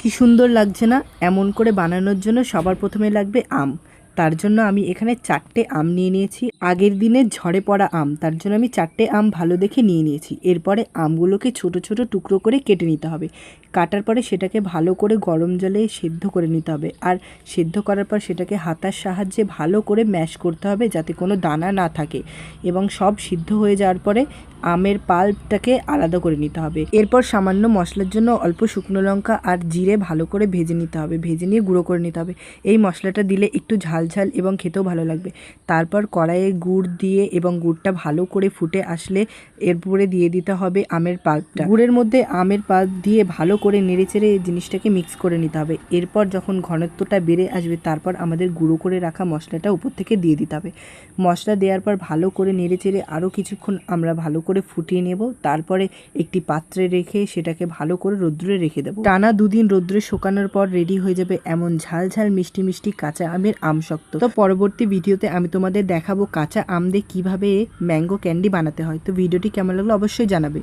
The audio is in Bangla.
কি সুন্দর লাগছে না? এমন করে বানানোর জন্য সবার প্রথমে লাগবে আম। তার জন্য আমি এখানে 4টে আম নিয়ে নিয়েছি। আগের দিনের ঝড়ে পড়া আম, তার জন্য আমি 4টে আম ভালো দেখে নিয়ে নিয়েছি। এরপরে আমগুলোকে ছোট ছোট টুকরো করে কেটে নিতে হবে। কাটার পরে সেটাকে ভালো করে গরম জলে সেদ্ধ করে নিতে হবে। আর সেদ্ধ করার পর সেটাকে হাতার সাহায্যে ভালো করে ম্যাশ করতে হবে যাতে কোনো দানা না থাকে। এবং সব সিদ্ধ হয়ে যাওয়ার পরে আমের পাল্পটাকে আলাদা করে নিতে হবে। এরপর সামান্য মশলার জন্য অল্প শুকনো লঙ্কা আর জিরে ভালো করে ভেজে নিতে হবে, ভেজে নিয়ে গুঁড়ো করে নিতে হবে। এই মশলাটা দিলে একটু ঝাল ঝাল এবং খেতেও ভালো লাগবে। তারপর কড়াইয়ে গুড় দিয়ে এবং গুড়টা ভালো করে ফুটে আসলে এরপরে দিয়ে দিতে হবে আমের পাল্পটা। গুড়ের মধ্যে আমের পাল্প দিয়ে ভালো করে নেড়েচেড়ে এই জিনিসটাকে মিক্স করে নিতে হবে। এরপর যখন ঘনত্বটা বেড়ে আসবে তারপর আমাদের গুঁড়ো করে রাখা মশলাটা উপর থেকে দিয়ে দিতে হবে। মশলা দেওয়ার পর ভালো করে নেড়েচেড়ে আরও কিছুক্ষণ আমরা ভালো করে ফুটিয়ে নেব। তারপরে একটি পাত্রে রেখে সেটাকে ভালো করে রোদ্দুরে রেখে দেবো। টানা 2 দিন রোদ্দুরে শুকানোর পর রেডি হয়ে যাবে এমন ঝাল ঝাল মিষ্টি মিষ্টি কাঁচা আমের আমশক্ত। তো পরবর্তী ভিডিওতে আমি তোমাদের দেখাবো কাঁচা আম দিয়ে কীভাবে ম্যাঙ্গো ক্যান্ডি বানাতে হয়। তো ভিডিওটি কেমন লাগলো অবশ্যই জানাবে।